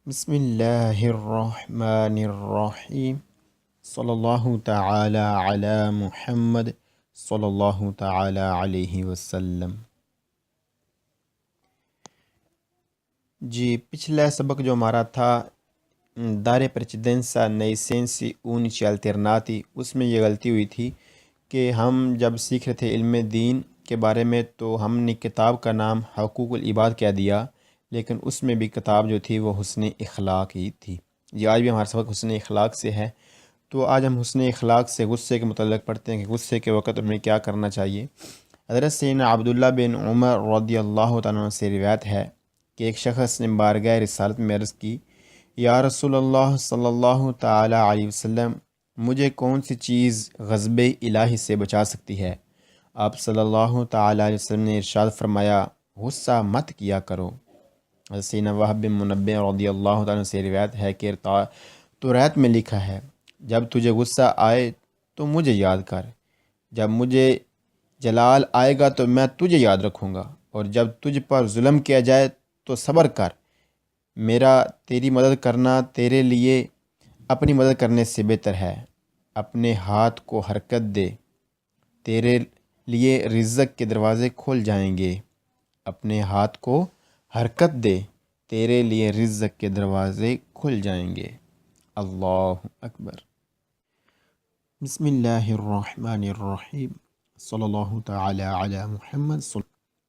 بسم اللہ الرحمن الرحیم صلی اللہ تعالی علی محمد صلی اللہ تعالی علیہ وسلم۔ جی پچھلا سبق جو ہمارا تھا dare precedenza nei sensi unici alternati، اس میں یہ غلطی ہوئی تھی کہ ہم جب سیکھ رہے تھے علم دین کے بارے میں تو ہم نے کتاب کا نام حقوق العباد کہہ دیا، لیکن اس میں بھی کتاب جو تھی وہ حسن اخلاق ہی تھی۔ یہ آج بھی ہمارا سبق حسن اخلاق سے ہے، تو آج ہم حسن اخلاق سے غصے کے متعلق پڑھتے ہیں کہ غصے کے وقت ہمیں کیا کرنا چاہیے۔ حضرت سیدنا عبداللہ بن عمر رضی اللہ تعالیٰ عنہ سے روایت ہے کہ ایک شخص نے بارگاہ رسالت میں عرض کی، یا رسول اللہ صلی اللہ تعالی علیہ وسلم، مجھے کون سی چیز غضب الہی سے بچا سکتی ہے؟ آپ صلی اللہ تعالی علیہ وسلم نے ارشاد فرمایا، غصہ مت کیا کرو۔ سیدنا وہب بن منبہ رضی اللہ تعالیٰ سے روایت ہے کہ توریت میں لکھا ہے، جب تجھے غصہ آئے تو مجھے یاد کر، جب مجھے جلال آئے گا تو میں تجھے یاد رکھوں گا، اور جب تجھ پر ظلم کیا جائے تو صبر کر، میرا تیری مدد کرنا تیرے لیے اپنی مدد کرنے سے بہتر ہے۔ اپنے ہاتھ کو حرکت دے، تیرے لیے رزق کے دروازے کھل جائیں گے۔ اپنے ہاتھ کو حرکت دے، تیرے لیے رزق کے دروازے کھل جائیں گے۔ اللہ اکبر۔ بسم اللہ الرحمن الرحیم صلی اللہ تعالی علی محمد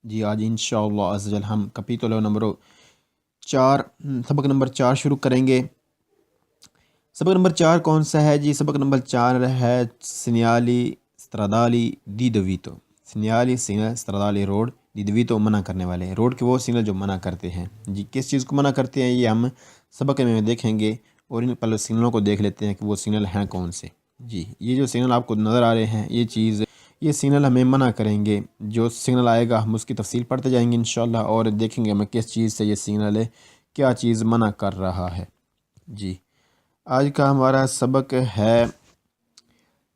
جی آج انشاءاللہ عز وجل ہم کپیتولو نمبر 4 سبق نمبر 4 شروع کریں گے۔ سبق نمبر 4 کون سا ہے جی؟ سبق نمبر 4 ہے سینیالی stradali di dovito۔ سینیالی signal stradali road di dovito منع کرنے والے، روڈ کے وہ سگنل جو منع کرتے ہیں۔ جی کس چیز کو منع کرتے ہیں یہ ہم سبق میں دیکھیں گے، اور ان پہلے سگنلوں کو دیکھ لیتے ہیں کہ وہ سگنل ہیں کون سے۔ جی یہ جو سگنل آپ کو نظر آ رہے ہیں یہ سگنل ہمیں منع کریں گے۔ جو سگنل آئے گا ہم اس کی تفصیل پڑھتے جائیں گے انشاءاللہ، اور دیکھیں گے ہمیں کس چیز سے یہ سگنل ہے، کیا چیز منع کر رہا ہے۔ جی آج کا ہمارا سبق ہے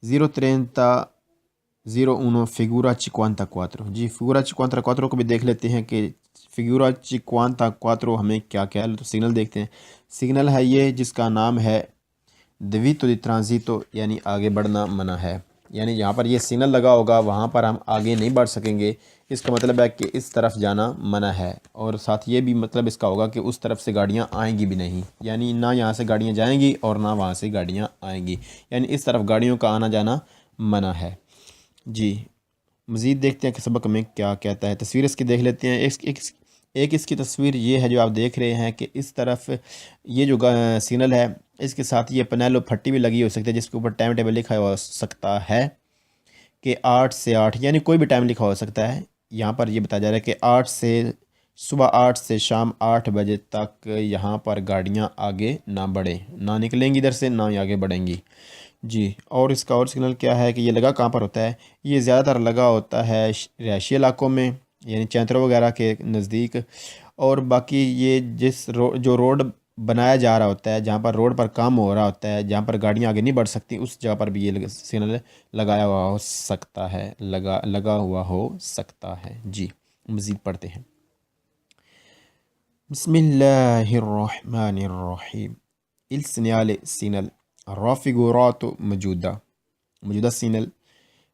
03001 فیگورا 54۔ جی فیگورا 54 کو بھی دیکھ لیتے ہیں کہ فیگورا 54 ہمیں کیا کیا ہے، تو سگنل دیکھتے ہیں۔ سگنل ہے یہ جس کا نام ہے دیویتو دی ٹرانزیتو، یعنی آگے بڑھنا منع ہے، یعنی جہاں پر یہ سگنل لگا ہوگا وہاں پر ہم آگے نہیں بڑھ سکیں گے۔ اس کا مطلب ہے کہ اس طرف جانا منع ہے، اور ساتھ یہ بھی مطلب اس کا ہوگا کہ اس طرف سے گاڑیاں آئیں گی بھی نہیں، یعنی نہ یہاں سے گاڑیاں جائیں گی اور نہ وہاں سے گاڑیاں آئیں گی، یعنی اس طرف گاڑیوں کا آنا جانا منع ہے۔ جی مزید دیکھتے ہیں کہ سبق میں کیا کہتا ہے۔ تصویر اس کی دیکھ لیتے ہیں۔ ایک اس کی تصویر یہ ہے جو آپ دیکھ رہے ہیں کہ اس طرف یہ جو سگنل ہے اس کے ساتھ یہ پنیلو پھٹی بھی لگی ہو سکتی ہے، جس کے اوپر ٹائم ٹیبل لکھا ہو سکتا ہے کہ 8 سے 8، یعنی کوئی بھی ٹائم لکھا ہو سکتا ہے۔ یہاں پر یہ بتایا جا رہا ہے کہ صبح 8 سے شام 8 بجے تک یہاں پر گاڑیاں آگے نہ بڑھیں، نہ نکلیں گی ادھر سے، نہ ہی آگے بڑھیں گی۔ جی اور اس کا اور سگنل کیا ہے کہ یہ لگا کہاں پر ہوتا ہے؟ یہ زیادہ تر لگا ہوتا ہے رہائشی علاقوں میں، یعنی چینتروں وغیرہ کے نزدیک، اور باقی یہ جو روڈ بنایا جا رہا ہوتا ہے، جہاں پر روڈ پر کام ہو رہا ہوتا ہے، جہاں پر گاڑیاں آگے نہیں بڑھ سکتی، اس جگہ پر بھی یہ سگنل لگایا ہوا ہو سکتا ہے، لگا ہوا ہو سکتا ہے۔ جی مزید پڑھتے ہیں۔ بسم اللہ الرحمن الرحیم۔ Il segnale segnal raffigurato موجودہ سگنل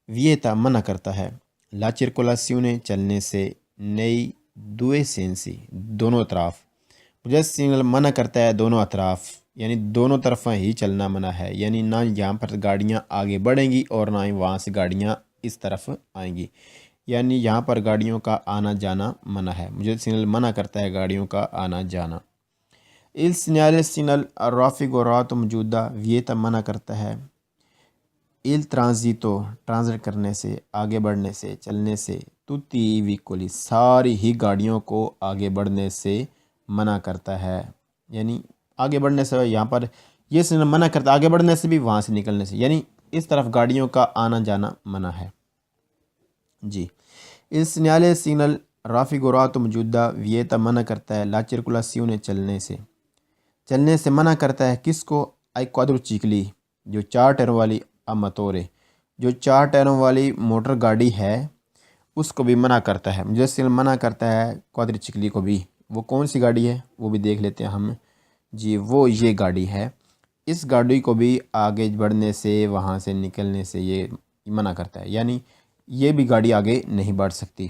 vieta منع کرتا ہے la circolazione چلنے سے nei due sensi دونوں اطراف۔ موجودہ سگنل منع کرتا ہے دونوں اطراف، یعنی دونوں طرفیں ہی چلنا منع ہے، یعنی نہ یہاں پر گاڑیاں آگے بڑھیں گی اور نہ ہی وہاں سے گاڑیاں اس طرف آئیں گی، یعنی یہاں پر گاڑیوں کا آنا جانا منع ہے۔ مجھے سگنل منع کرتا ہے گاڑیوں کا آنا جانا۔ Il segnale segnal raffigurato موجودہ vieta منع کرتا ہے il transito ٹرانزٹ کرنے سے، آگے بڑھنے سے، چلنے سے، tutti i veicoli ساری ہی گاڑیوں کو آگے بڑھنے سے منع کرتا ہے، یعنی آگے بڑھنے سے یہاں پر یہ سگنل منع کرتا ہے، آگے بڑھنے سے بھی، وہاں سے نکلنے سے، یعنی اس طرف گاڑیوں کا آنا جانا منع ہے۔ جی il segnale segnal raffigurato موجودہ vieta منع کرتا ہے la circolazione چلنے سے منع کرتا ہے کس کو؟ ai quadricicli جو 4 ٹائروں والی اماتورے، جو 4 ٹائروں والی موٹر گاڑی ہے اس کو بھی منع کرتا ہے۔ مجھے سگنل منع کرتا ہے quadricicli کو بھی۔ وہ کون سی گاڑی ہے وہ بھی دیکھ لیتے ہیں ہم۔ جی وہ یہ گاڑی ہے، اس گاڑی کو بھی آگے بڑھنے سے، وہاں سے نکلنے سے یہ منع کرتا ہے، یعنی یہ بھی گاڑی آگے نہیں بڑھ سکتی۔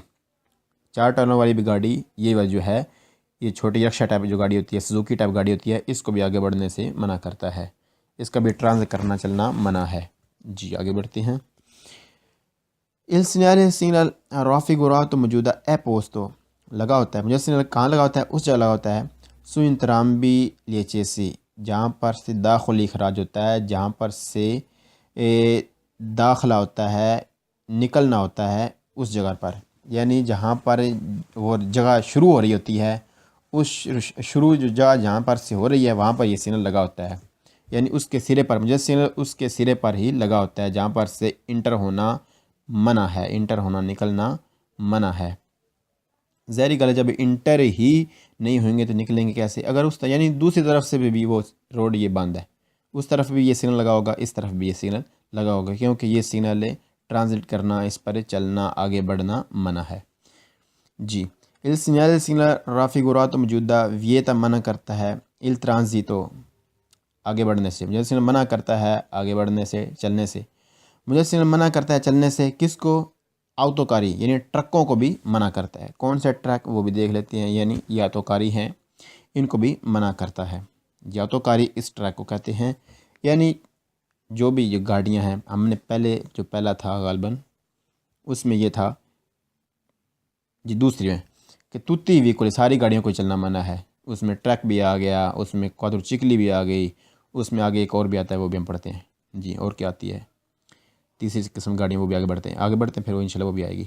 4 ٹائروں والی بھی گاڑی یہ جو ہے، یہ چھوٹی رکشا ٹائپ جو گاڑی ہوتی ہے، سزوکی ٹائپ گاڑی ہوتی ہے، اس کو بھی آگے بڑھنے سے منع کرتا ہے، اس کا بھی ٹرانزٹ کرنا چلنا منع ہے۔ جی آگے بڑھتے ہیں۔ Il segnale signal raffigurato موجودہ è posto لگا ہوتا ہے، مجھے سگنل کہاں لگا ہوتا ہے؟ اس جگہ لگا ہوتا ہے su entrambi gli accessi، جہاں پر سے داخل اخراج ہوتا ہے، جہاں پر سے داخلہ ہوتا ہے، نکلنا ہوتا ہے، اس جگہ پر، یعنی جہاں پر وہ جگہ شروع ہو رہی ہوتی ہے، اس شروع جو جگہ جہاں پر سے ہو رہی ہے وہاں پر یہ سگنل لگا ہوتا ہے، یعنی اس کے سرے پر، مجھے سگنل اس کے سرے پر ہی لگا ہوتا ہے جہاں پر سے انٹر ہونا منع ہے، انٹر ہونا نکلنا منع ہے۔ ظاہری گل ہے، جب انٹر ہی نہیں ہوئیں گے تو نکلیں گے کیسے؟ اگر اس یعنی دوسری طرف سے بھی وہ روڈ یہ بند ہے، اس طرف بھی یہ سگنل لگا ہوگا، اس طرف بھی یہ سگنل لگا ہوگا، کیونکہ یہ سگنل ٹرانزٹ کرنا، اس پر چلنا، آگے بڑھنا منع ہے۔ جی il segnale raffigurato موجودہ ویتا منع کرتا ہے il transito آگے بڑھنے سے، مجھے سگنل منع کرتا ہے آگے بڑھنے سے، چلنے سے، مجھے سگنل منع کرتا ہے چلنے سے، کس کو؟ آٹوکاری یعنی ٹرکوں کو بھی منع کرتا ہے۔ کون سے ٹرک وہ بھی دیکھ لیتے ہیں، یعنی یہ آٹوکاری ہیں، ان کو بھی منع کرتا ہے۔ یہ آٹوکاری اس ٹرک کو کہتے ہیں، یعنی جو بھی یہ گاڑیاں ہیں، ہم نے پہلا تھا غالباً اس میں یہ تھا، جی دوسری میں کہ توتی ویکل ساری گاڑیوں کو چلنا منع ہے، اس میں ٹرک بھی آ گیا، اس میں کوادر چکلی بھی آ گئی، اس میں آگے ایک اور بھی آتا ہے وہ بھی ہم پڑھتے ہیں۔ جی اور کیا آتی ہے؟ تیسری قسم کی گاڑیاں وہ بھی آگے بڑھتے ہیں پھر وہ انشاءاللہ وہ بھی آئے گی۔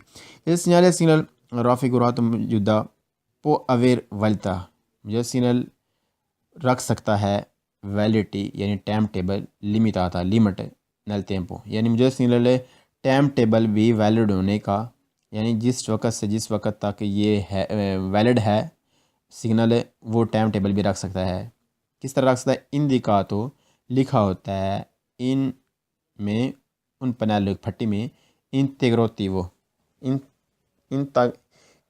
یہ سگنل raffigurato موجودہ پو اویر والتا، یہ سگنل رکھ سکتا ہے ویلٹی یعنی ٹائم ٹیبل، لمٹ آتا لمٹ نل ٹیمپو، یعنی مجھے سگنل ٹائم ٹیبل بھی ویلڈ ہونے کا، یعنی جس وقت سے جس وقت تک یہ ہے ویلڈ ہے سگنل، وہ ٹائم ٹیبل بھی رکھ سکتا ہے۔ کس طرح رکھ سکتا ہے؟ اندیکاتو لکھا ہوتا ہے ان میں، ان پینل پھٹی میں انتگروتیو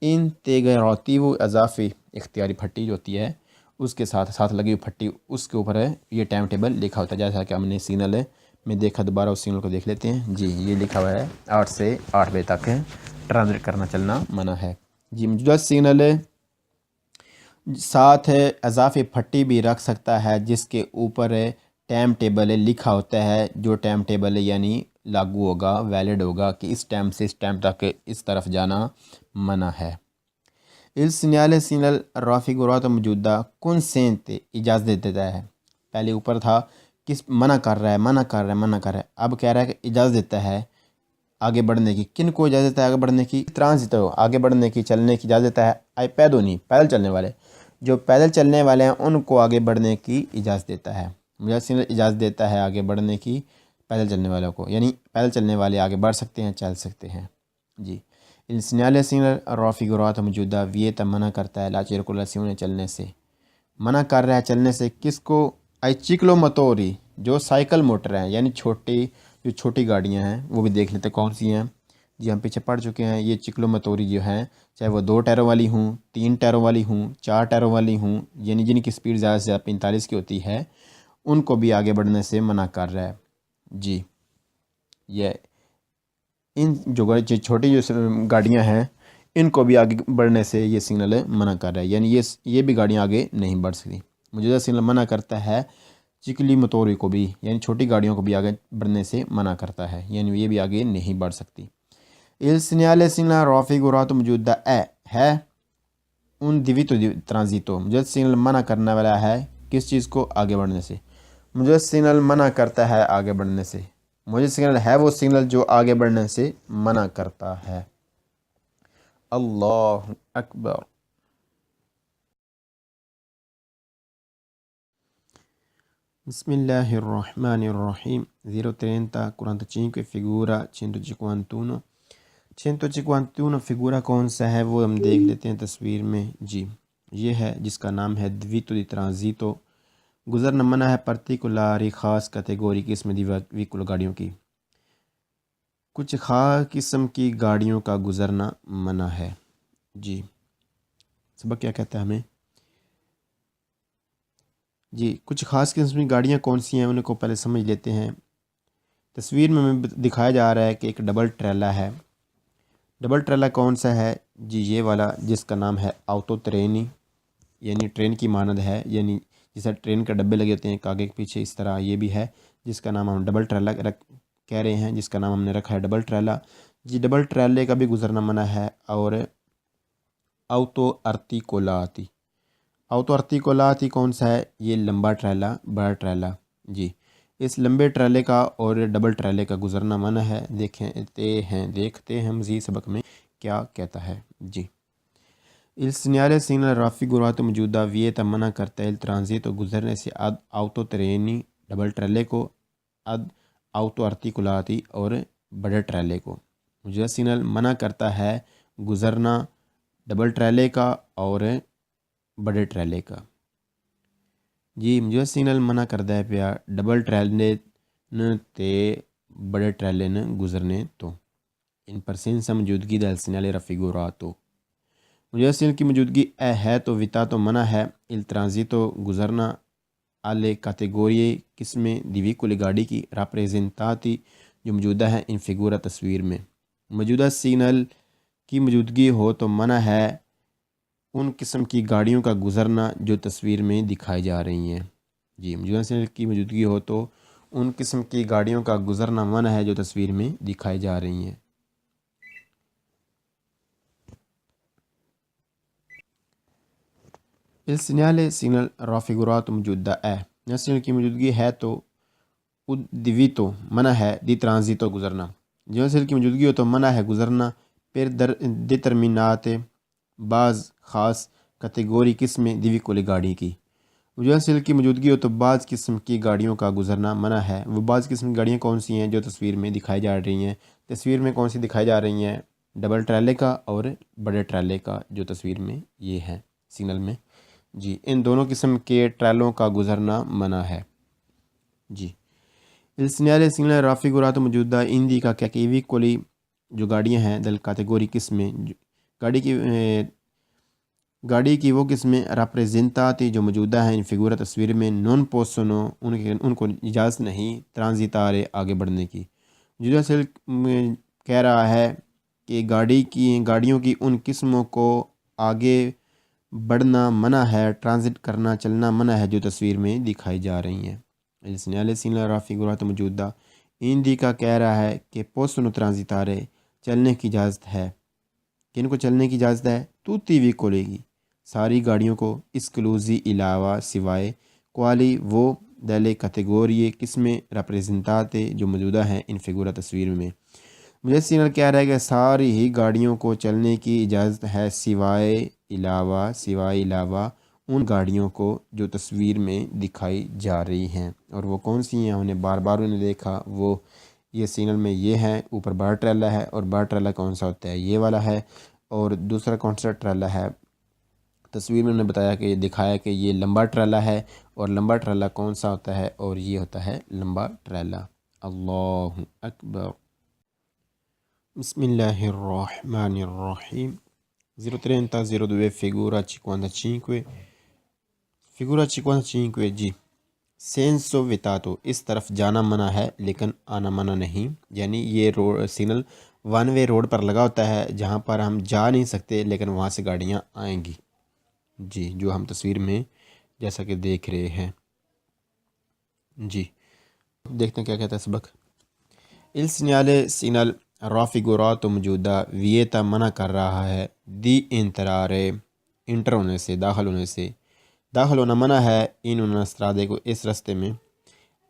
انتگروتیو اضافی اختیاری پھٹی جو ہوتی ہے اس کے ساتھ لگی ہوئی پھٹی، اس کے اوپر ہے یہ ٹائم ٹیبل لکھا ہوتا ہے، جیسا کہ ہم نے سگنل میں دیکھا، دوبارہ اس سگنل کو دیکھ لیتے ہیں۔ جی یہ لکھا ہوا ہے 8 سے 8 بجے تک ٹرانزٹ کرنا چلنا منع ہے۔ جی موجودہ سگنل ساتھ اضافی پھٹی بھی رکھ سکتا ہے جس کے اوپر ٹائم ٹیبل لکھا ہوتا ہے، جو ٹائم ٹیبل یعنی لاگو ہوگا، ویلڈ ہوگا کہ اس ٹائم سے اس ٹائم تک اس طرف جانا منع ہے۔ il segnale raffigurato موجودہ کنسینت اجازت دیتا ہے، پہلے اوپر تھا کس منع کر رہا ہے، اب کہہ رہا ہے کہ اجازت دیتا ہے آگے بڑھنے کی۔ کن کو اجازت دیتا ہے آگے بڑھنے کی؟ ٹرانزیٹو آگے بڑھنے کی، چلنے کی اجازت دیتا ہے۔ آئی پیدونی پیدل چلنے والے، جو پیدل چلنے والے ہیں ان کو آگے بڑھنے کی اجازت دیتا ہے، مجھے سگنل اجازت دیتا ہے آگے بڑھنے کی پیدل چلنے والوں کو، یعنی پیدل چلنے والے آگے بڑھ سکتے ہیں، چل سکتے ہیں۔ جی il segnale raffigurato موجودہ ویتا منع کرتا ہے لا circolazione چلنے سے، منع کر رہا ہے چلنے سے، کس کو؟ آئی چکلو موتوری جو سائیکل موٹر ہیں، یعنی جو چھوٹی گاڑیاں ہیں وہ بھی دیکھ لیتے کون سی ہیں۔ جی ہم پیچھے پڑھ چکے ہیں، یہ چکلو موتوری جو ہیں، چاہے وہ 2 ٹائروں والی ہوں، 3 ٹائروں والی ہوں، 4 ٹائروں والی ہوں، یعنی جن کی سپیڈ زیادہ سے زیادہ 45 کی ہوتی ہے، ان کو بھی آگے بڑھنے سے منع کر رہا ہے۔ جی یہ ان جو چھوٹی جو گاڑیاں ہیں ان کو بھی آگے بڑھنے سے یہ سگنل منع کر رہا ہے، یعنی یہ بھی گاڑیاں آگے نہیں بڑھ سکتی۔ موجودہ سگنل منع کرتا ہے چکلی موتوری کو بھی، یعنی چھوٹی گاڑیوں کو بھی آگے بڑھنے سے منع کرتا ہے، یعنی یہ بھی آگے نہیں بڑھ سکتی۔ il segnale raffigurato موجودہ ہے un divieto di transito، مجھے سگنل منع کرنے والا ہے کس چیز کو؟ آگے بڑھنے سے، مجھے سگنل منع کرتا ہے آگے بڑھنے سے، مجھے سگنل ہے وہ سگنل جو آگے بڑھنے سے منع کرتا ہے۔ اللہ اکبر۔ بسم اللہ الرحمن الرحیم۔ 030 45 figura 151 151 فگورا کون سا ہے وہ ہم دیکھ لیتے ہیں تصویر میں۔ جی یہ ہے جس کا نام ہے divieto di transito، گزرنا منع ہے پرٹیکولاری خاص کیٹیگوری کی، اس میں ویکل گاڑیوں کی، کچھ خاص قسم کی گاڑیوں کا گزرنا منع ہے۔ جی سبق کیا کہتا ہے ہمیں؟ جی کچھ خاص قسم کی گاڑیاں کون سی ہیں ان کو پہلے سمجھ لیتے ہیں۔ تصویر میں ہمیں دکھایا جا رہا ہے کہ ایک ڈبل ٹریلا ہے۔ ڈبل ٹریلا کون سا ہے؟ جی یہ والا جس کا نام ہے آٹو ٹرینی، یعنی ٹرین کی مانند ہے، یعنی جیسا ٹرین کے ڈبے لگے ہوتے ہیں آگے کے پیچھے، اس طرح یہ بھی ہے جس کا نام ہم ڈبل ٹریلا کہہ رہے ہیں، جس کا نام ہم نے رکھا ہے ڈبل ٹریلا۔ جی ڈبل ٹریلے کا بھی گزرنا منع ہے۔ اور آٹو ارتیکولاتی، آٹو ارتیکولاتی کون سا ہے؟ یہ لمبا ٹریلا، بڑا ٹریلا۔ جی اس لمبے ٹریلے کا اور ڈبل ٹریلے کا گزرنا منع ہے۔ دیکھتے ہیں مزید سبق میں کیا کہتا ہے۔ جی Il segnale segna raffigurato موجودہ ویتا منع کرتا ہے الترانزیتو گزرنے سے اد آٹو ٹرینی ڈبل ٹریلے کو، اد آٹو ارتیکولاتی اور بڑے ٹریلے کو۔ موجودہ سگنل منع کرتا ہے گزرنا ڈبل ٹریلے کا اور بڑے ٹریلے کا۔ جی موجودہ سگنل منع کرتا ہے پیا ڈبل ٹریلے تے بڑے ٹریلے نے گزرنے تو۔ ان پرسنسا موجودگی del segnale raffigurato، موجودہ سگنل کی موجودگی ہے تو ویتا تو منع ہے il transito گزرنا alle categorie قسمیں دی ویکول گاڑی کی rappresentati جو موجودہ ہے ان فگورا تصویر میں۔ موجودہ سگنل کی موجودگی ہو تو منع ہے ان قسم کی گاڑیوں کا گزرنا جو تصویر میں دکھائی جا رہی ہیں۔ جی موجودہ سگنل کی موجودگی ہو تو ان قسم کی گاڑیوں کا گزرنا منع ہے جو تصویر میں دکھائی جا رہی ہیں۔ Il segnale signal raffigurato موجودہ ہے، سگنل کی موجودگی ہے تو ادویتو منع ہے دی ٹرانزیتو گزرنا، جو سگنل کی موجودگی ہو تو منع ہے گزرنا پھر determinate بعض خاص کیٹیگوری قسمیں دی ویکول گاڑی کی۔ موجودہ سگنل کی موجودگی ہو تو بعض قسم کی گاڑیوں کا گزرنا منع ہے۔ وہ بعض قسم کی گاڑیاں کون سی ہیں جو تصویر میں دکھائی جا رہی ہیں؟ تصویر میں کون سی دکھائی جا رہی ہیں؟ ڈبل ٹریلے کا اور بڑے ٹریلے کا جو تصویر میں یہ ہے سگنل میں۔ جی ان دونوں قسم کے ٹریلوں کا گزرنا منع ہے۔ جی il segnale signale raffigurato موجودہ indica کہ ویکولی جو گاڑیاں ہیں دل کیٹیگوری قسمیں گاڑی کی وہ قسمیں rappresentati جو موجودہ ہیں ان فگورا تصویر میں non possono ان کو اجازت نہیں ٹرانزیتارے آگے بڑھنے کی۔ موجودہ سگنل کہہ رہا ہے کہ گاڑیوں کی ان قسموں کو آگے بڑھنا منع ہے، ٹرانزٹ کرنا چلنا منع ہے جو تصویر میں دکھائی جا رہی ہیں۔ il segnale signale raffigurato موجودہ indica کہہ رہا ہے کہ possono transitare چلنے کی اجازت ہے۔ کن کو چلنے کی اجازت ہے؟ tutti i veicoli کی ساری گاڑیوں کو، esclusi علاوہ سوائے quali وہ delle categorie قسمیں rappresentate جو موجودہ ہیں ان فگورا تصویر میں۔ مجھے سگنل کہہ رہا ہے کہ ساری ہی گاڑیوں کو چلنے کی اجازت ہے سوائے علاوہ ان گاڑیوں کو جو تصویر میں دکھائی جا رہی ہیں۔ اور وہ کون سی ہیں؟ انہیں بار بار انہیں دیکھا، وہ یہ سگنل میں یہ ہے، اوپر بڑا ٹریلا ہے، اور بڑا ٹریلا کون سا ہوتا ہے؟ یہ والا ہے۔ اور دوسرا کون سا ٹریلا ہے؟ تصویر میں انہیں بتایا کہ یہ دکھایا کہ یہ لمبا ٹریلا ہے، اور لمبا ٹریلا کون سا ہوتا ہے؟ اور یہ ہوتا ہے لمبا ٹریلا۔ اللہ اکبر۔ بسم اللہ الرحمن الرحیم۔ 030-02 figura 55 figura 55 جی سینسو ویتاتو اس طرف جانا منع ہے لیکن آنا منع نہیں، یعنی یہ سگنل ون وے روڈ پر لگا ہوتا ہے جہاں پر ہم جا نہیں سکتے لیکن وہاں سے گاڑیاں آئیں گی۔ جی جو ہم تصویر میں جیسا کہ دیکھ رہے ہیں۔ جی دیکھتے ہیں کیا کہتا ہے سبق۔ il segnale signal raffigurato موجودہ ویتا منع کر رہا ہے دی انترارے انٹر ہونے سے، داخل ہونا منع ہے ان استرادے کو اس رستے میں،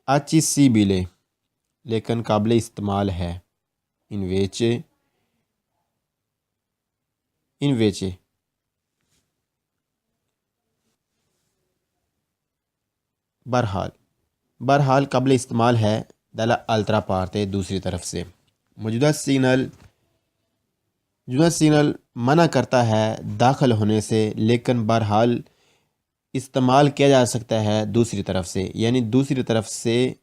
accessibile لیکن قابل استعمال ہے، invece بہرحال قابل استعمال ہے دلا الترا پارتے دوسری طرف سے۔ موجودہ سگنل منع کرتا ہے داخل ہونے سے لیکن بہرحال استعمال کیا جا سکتا ہے دوسری طرف سے، یعنی دوسری طرف سے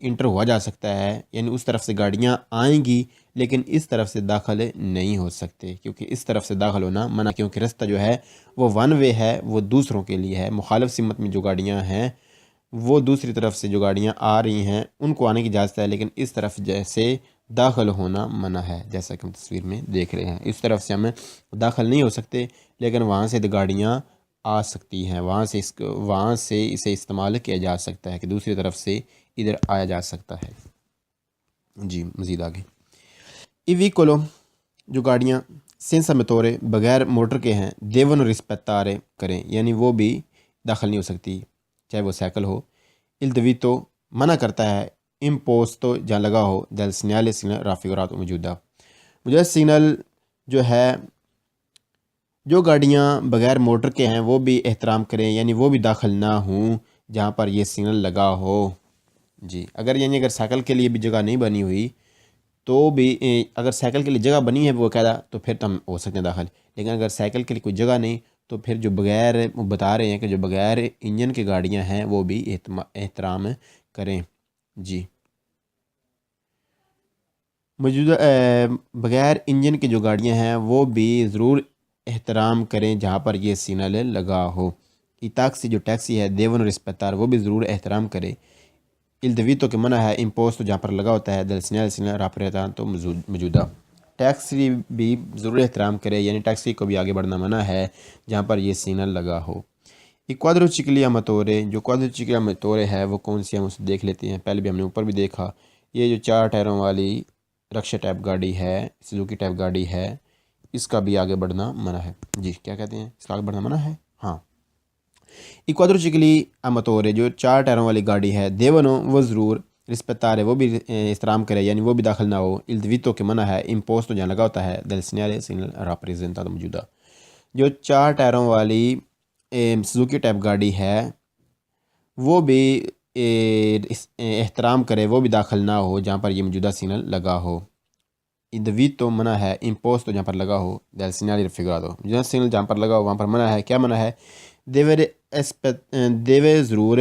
انٹر ہوا جا سکتا ہے، یعنی اس طرف سے گاڑیاں آئیں گی لیکن اس طرف سے داخل نہیں ہو سکتے کیونکہ اس طرف سے داخل ہونا منع، کیونکہ رستہ جو ہے وہ ون وے ہے، وہ دوسروں کے لیے ہے۔ مخالف سمت میں جو گاڑیاں ہیں وہ دوسری طرف سے جو گاڑیاں آ رہی ہیں ان کو آنے کی اجازت ہے، لیکن اس طرف جیسے داخل ہونا منع ہے، جیسا کہ ہم تصویر میں دیکھ رہے ہیں۔ اس طرف سے ہم داخل نہیں ہو سکتے، لیکن وہاں سے گاڑیاں آ سکتی ہیں، وہاں سے اسے استعمال کیا جا سکتا ہے کہ دوسری طرف سے ادھر آیا جا سکتا ہے۔ جی مزید آگے ای ویکولو جو گاڑیاں سینسا میتورے بغیر موٹر کے ہیں دیون رسپیتارے کریں، یعنی وہ بھی داخل نہیں ہو سکتی، چاہے وہ سائیکل ہو۔ الدویتو منع کرتا ہے امپوسٹو جہاں لگا ہو دل سینیالے سگنل رافیگورات موجودہ سگنل جو ہے، جو گاڑیاں بغیر موٹر کے ہیں وہ بھی احترام کریں، یعنی وہ بھی داخل نہ ہوں جہاں پر یہ سگنل لگا ہو۔ جی اگر سائیکل کے لیے بھی جگہ نہیں بنی ہوئی تو بھی، اگر سائیکل کے لیے جگہ بنی ہے وہ قاعدہ تو پھر تو ہم ہو سکتے ہیں داخل، لیکن اگر سائیکل کے لیے کوئی جگہ نہیں تو پھر جو بغیر، بتا رہے ہیں کہ جو بغیر انجن کی گاڑیاں ہیں وہ بھی احترام کریں۔ جی موجودہ بغیر انجن کی جو گاڑیاں ہیں وہ بھی ضرور احترام کریں جہاں پر یہ سگنل لگا ہو۔ ٹیکسی جو ٹیکسی ہے دیون رسپیتار وہ بھی ضرور احترام کرے۔ الدویتو کے منع ہے امپوسٹ جہاں پر لگا ہوتا ہے دل سگنل راپریتا تو موجودہ ٹیکسی بھی ضرور احترام کرے، یعنی ٹیکسی کو بھی آگے بڑھنا منع ہے جہاں پر یہ سگنل لگا ہو۔ کوادرو چکلیا متورے جو کوادرو چکلیا متورے ہے وہ کون سی ہم اسے دیکھ لیتے ہیں۔ پہلے بھی ہم نے اوپر بھی دیکھا، یہ جو 4 ٹائروں والی رکشا ٹائپ گاڑی ہے، سزوکی ٹائپ گاڑی ہے، اس کا بھی آگے بڑھنا منع ہے۔ جی کیا کہتے ہیں، اس کا آگے بڑھنا منع ہے؟ ہاں۔ کوادرو چکلی امتورے جو 4 ٹائروں والی گاڑی ہے دیونو وہ ضرور رسپیتارے وہ بھی احترام کرے، یعنی وہ بھی داخل نہ ہو۔ الدویتو کے منع ہے امپوسٹو جہاں لگا ہوتا ہے دل سینیالے سگنل راپریزنتا موجودہ جو 4 ٹائروں والی سزوکی ٹائپ گاڑی ہے وہ بھی احترام کرے، وہ بھی داخل نہ ہو جہاں پر یہ موجودہ سگنل لگا ہو۔ الدویتو منع ہے امپوسٹو جہاں پر لگا ہو دل سینیالے رافیگوراتو موجودہ سگنل جہاں پر لگا ہو وہاں پر منع ہے۔ کیا منع ہے؟ دیوے ضرور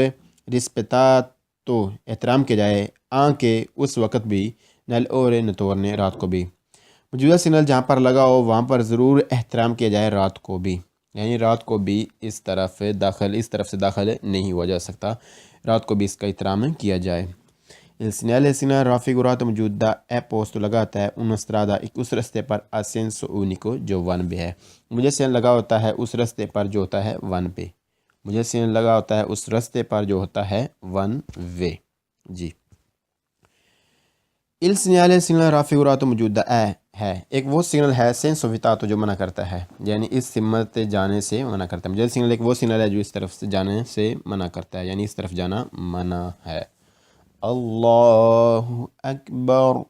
رسپیتاتو احترام کیا جائے آنکہ اس وقت بھی نل اور نتورنے رات کو بھی موجودہ سگنل جہاں پر لگا ہو وہاں پر ضرور احترام کیا جائے رات کو بھی، یعنی رات کو بھی اس طرف سے داخل نہیں ہوا جا سکتا، رات کو بھی اس کا احترام کیا جائے۔ سینیالے سگنل رافیگوراتو موجودہ پوسٹ لگاتا ہے ان استرادا ایک اس رستے پر اسینسو اونیکو جو 1 پہ ہے، مجھے سگنل لگا ہوتا ہے اس رستے پر جو ہوتا ہے 1 پہ، مجھے سگنل لگا ہوتا ہے اس رستے پر جو ہوتا ہے 1 وے۔ جی il segnale سگنل رافیگوراتو موجودہ ہے، ایک وہ سگنل ہے سینسو ویتاتو جو منع کرتا ہے، یعنی اس سمت جانے سے منع کرتا ہے۔ مجھے سگنل ایک وہ سگنل ہے جو اس طرف سے جانے سے منع کرتا ہے، یعنی اس طرف جانا منع ہے۔ اللہ اکبر۔